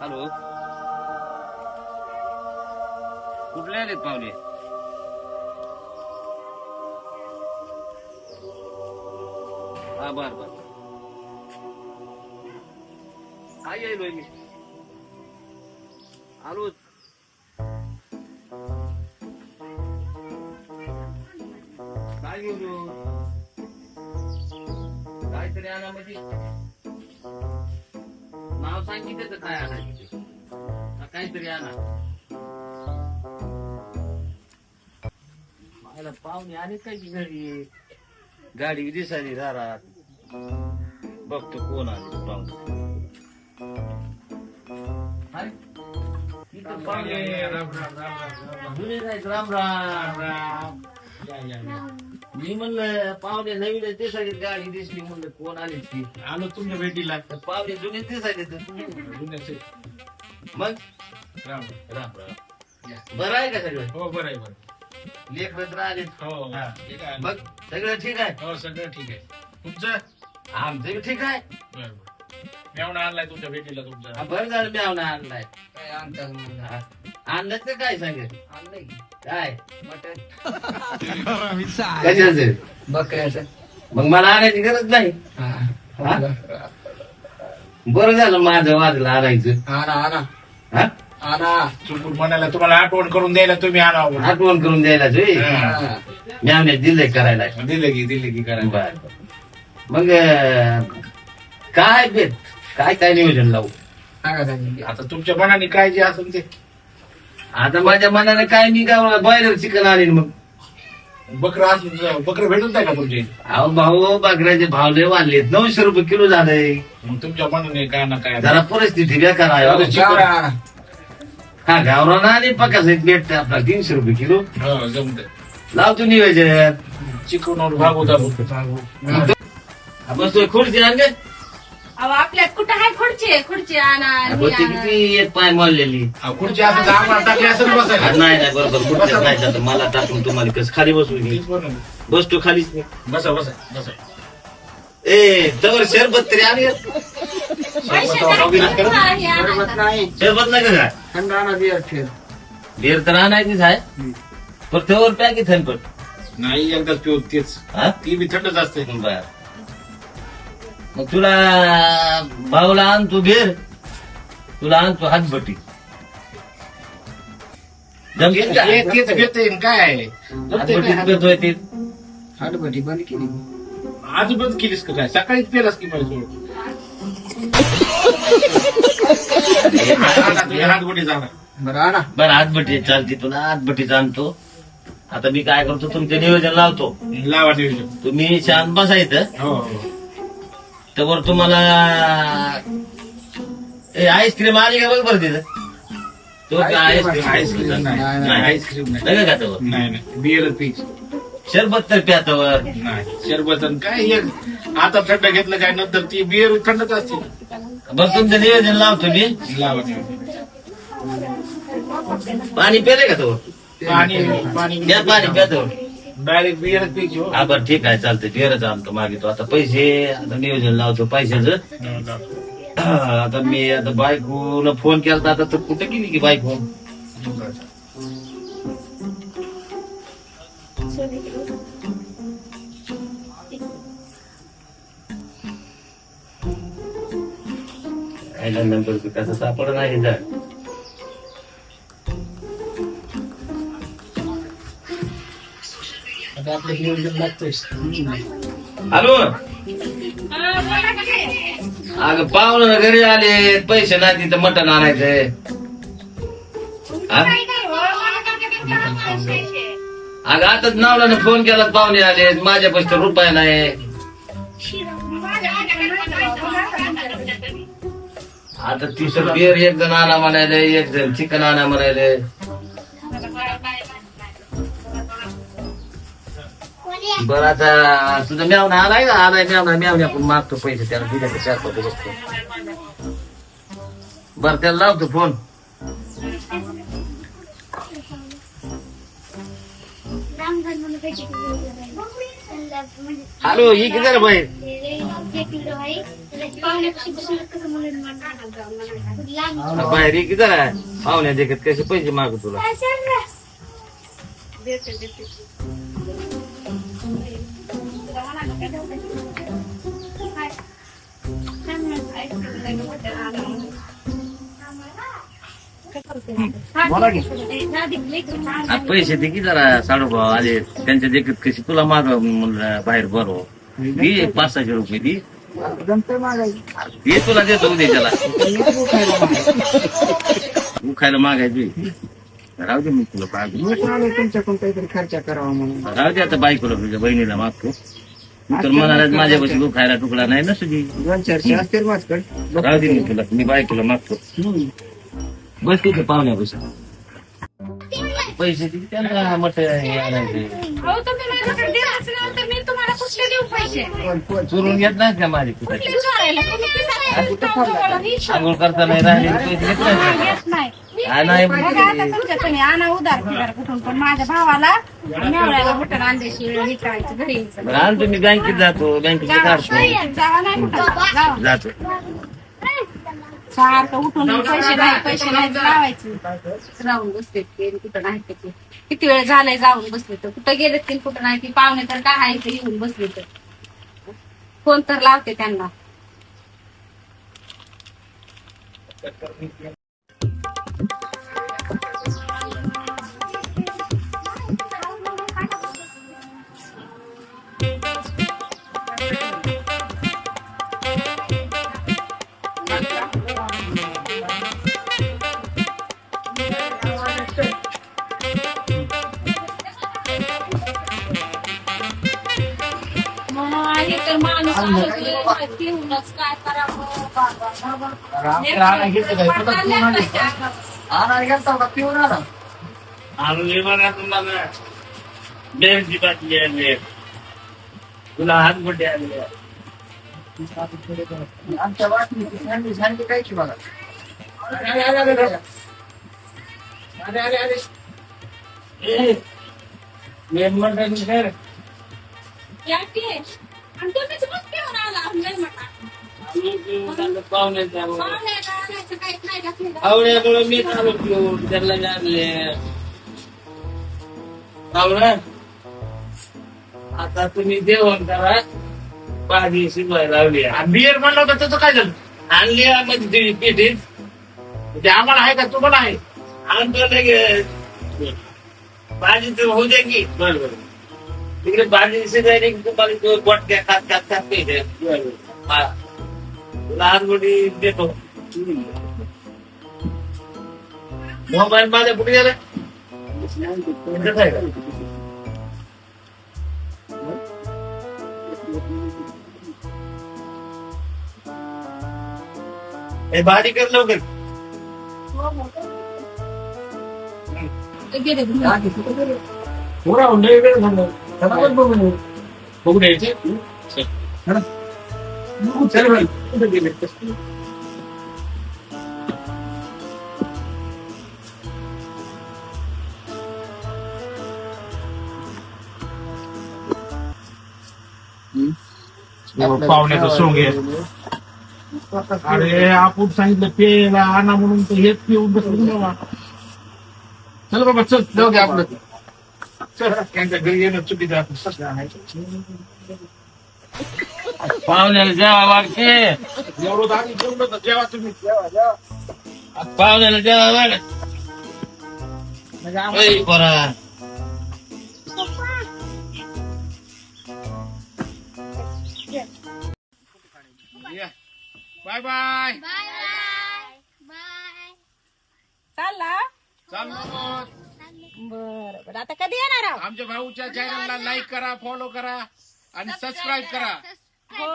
Hello, कुठले आलेत पाहुणे? हा बर बर, काय येईल मी आलो. काय घेऊन काहीतरी आणा म्हणजे नाव सांगितलं तर काय आणायचं काहीतरी आणा. मला पाहुणे आले काय की घरी, गाडी दिसायली दारात, बघतो कोण आले पाहुणे. राम राम. मी म्हणलं पाहुणे नवीन दिसायचे, गाडी दिसली म्हणलं कोण आली ती. आलो तुमच्या भेटीला. पाहुणे जुने दिसायचे मग. राम राम राम. बरं आहे का सगळं? हो बरं आहे बरं. लेकर तर आले. हो ठीक आहे. मग सगळं ठीक आहे? हो सगळं ठीक आहे. तुमचं? आमचं ठीक आहे. बरं बरं. मेवणा आणलाय तुमच्या भेटीला तुमचा. बरं झालं मी आवडा आणलाय. काय आणतात? आणलं तर काय सांगेल आणलंय की काय मटण कशाचं? बकऱ्याचं. मग मला आणायची गरज नाही. हा? बरं झालं माझं वाजलं आणायचं. आणा आणा हा? आणा. चुकून म्हणाला तुम्हाला आठवण करून द्यायला तुम्ही आणावं. आठवण करून द्यायला तुम्ही हा. मी दिलंय करायला. दिलं की करा. बर मग काय बेत काय काय नियोजन लावू? सांगा सांगितलं. आता तुमच्या मनाने काय जे असेल ते. आता माझ्या मनाने काय मी काय बॉयलर चिकन आणीन. मग बकरं भेटून जाय का तुमचे? अहो भाऊ बकऱ्याचे भाव लय वाढलेत, 900 रुपये किलो झालंय. मग तुमच्या मनाने काय ना काय. जरा परिस्थिती बेकार आहे हो. गावरा आणा. हा गावरान आणि पकास भेटते आपला 300 रुपये किलो. हो जमत. लावतो नियोजन. चिकन भागवता. आपण तो खुर्ची आण गे. अहो आपल्यात कुठं आहे खुर्ची? खुर्ची आणा आपण ही ती आणा. किती एक पाय मारलेली. खुर्ची असं आम्हाला टाकली असेल बसायला. नाही नाही बरोबर खुर्ची नाही जात. मला टाकून तुम्हाला कसं खाली बसू घे. बसतो खालीच. बसा बसा बसा. ए जवळ शरबत तरी आणि पैसे नाही, हे आणा. सरबत नाही. शरबत नाही का काय? थंड आणा बिअर ठेव. बेर तर आणायचीच आहे पण त्यावर पॅकेट आहे पण. नाही एकदाच पिऊ तेच. हा? ती बी थंडच असते. बर मग तुला भाऊला आणतो बेर, तुला आणतो हातभटी. जमतील का? तेच घेते काय आहे. जमतंय हातभटीत काय? पेतोय ते. हाटभटी बंद केली. आज बंद केलीस का काय? सकाळीच पेलास की पाहिजे. हातगोटी जाणार. बरं आणा. बरं हातभटी चालते, तुला हातभटीच आणतो. आता मी काय करतो तुमचे नियोजन लावतो. लावा नियोजन. तुम्ही शांत बसायचं. हो हो. त्यावर तुम्हाला आईस्क्रीम आली का बघ बरं तिथं. तो आईस्क्रीम आईस्क्रीम नाही. नाही. आईस्क्रीम नाही. नाही का त्यावर नाही नाही बिअर पीच. शरबत तर प्यातावर. नाही शरबत आणि काय एक आता थंड घेतलं काय नंतर ती बिअर थंडच असते. बरं तुमचं नियोजन लावतो मी. लावा नियोजन. पाणी पेले का तो? पाणी पाणी द्या पाणी प्यातावर. डायरेक्ट बिअर पीच हो. हा बरं ठीक आहे चालतंय. बेरच आणतो मागितो. आता पैसे आता नियोजन लावतो पैशाचं. आता मी आता बायकोला फोन केला आता तर कुठे गेली की बायको? आयला नंबर कसा सापड नाही जा. आता आपलं नियोजन लागतोय. हॅलो हा, बोला का काय? अगं पाहुणं घरी आले, पैसे नाही तिथं मटण आणायचंय. हा? काय करू? मला काय करायचं पैसे? अगं आताच नावल्यानं फोन केला, पाहुणे आले, माझ्यापाशी तर रुपये नाही. आता 30 बिअर एक जण आणा म्हणायले, एक जण चिकन आणा म्हणायले. बरं आता तुझा मेवना आलाय का? आलाय मेवना. मेवण्या पण मागतो पैसे, त्याला दिले तर 4-5 बसतो. बरं त्याला लावतो फोन. हॅलो ही किती बाहेर? बाहेर ये की जरा पाहुण्या देखत कसे पैसे मागू तुला आता पैसे दे की जरा साडूभाऊ आले त्यांच्या देखत कशी तुला माग म्हणलं बाहेर बरो दे 500 रुपये दे जमतंय मागायची. ये तुला देतो उद्या त्याला नको खायला मागायची. तू खायला मागायची राहू दे मी तुला पाहतो मी पण आलोय तुमच्याकडून काहीतरी खर्च करावा म्हणून. राहू दे आता बायकोला तुझ्या बहिणीला मागतो मी तर म्हणाला माझ्यापाशी तू खायला तुकडा नाही ना तुझी 2-400 असतील माझ्याकडे. राहू दे मी तुला मी बायकोला मागतो बस तिथे पाहुण्यापाशी पैसे किती त्यांना मट आणायचे अहो तुम्ही माझ्याकडे देत असाल तर मी तुम्हाला कुठले देऊ पैसे चुरून घेत नाही का माझे कुठे कुठले चोरायला तुम्ही पिसाच आंघोळ करता नाही राहिले पैसे घेत नाही का? घेत नाही हा, नाही बघा आता तुमच्याकडे आणा उधार फिरार कुठून पण माझ्या भावाला मेवळ्याला मटण आणल्याशी हे करायचं घरी यायचं. बरं, आणतो मी बँकेत जातो बँकेत काढतो जावा नाही कुठं जावा. जातो सारखं उठून पैसे नाही लावायचे राहून बसलेत ते कुठं नाही ते किती वेळ झालाय जाऊन बसले तर कुठं गेलेत ते कुठं नाही ती पाहुणे तर काय आहे ते येऊन बसले तर फोन तर लावते त्यांना आहे तर माणूस पिऊनच काय करावं आणायला गेलता का पिऊन आला? आणली मला तुम्हाला बेरची बाटली आणली तुला हात मोठे आणले आमच्या वाटणीची सँडविच कायची बघा. या की आणि तुम्हीच मग पिऊन आला पाहुण्याचं काही नाही घातलं. आवड्यामुळे मी चालू पिऊन त्याला आणले आवडा आता तुम्ही जेवण करा भाजी शिजवायला लावली बियर म्हणलं होतं त्याचं काय झालं आणली मध्ये पेटीत ते आम्हाला आहे का तुम्हाला आहे आणतो लगेच भाजी तर होऊ दे की बरोबर तिकडे भाजी शिजायला की तुम्हाला गोटक्या खात खात खात पेटे लहान मोठी देतो मोबाईल माझ्या कुठे गेला इथंच आहे का? हे भाजी कर लवकर ते गेले घरी. बघून यायचे पाहुण्याचं सोंग आहे अरे आपण सांगितलं पेला आणा म्हणून तर हेच पिऊन बसलो चल बाबा चल जाऊ घ्या आपलं चल त्यांच्या घरी येणं चुकीचं पाहुण्याला जेवा वागते एवढं आधी जेवलं तर जेवा तुम्ही पाहुण्याला जेवा वाग बरा बाय बाय चालला चाललो बरं आता कधी येणार आहोत? आमच्या भाऊच्या चॅनलला लाईक करा फॉलो करा आणि सबस्क्राईब करा हो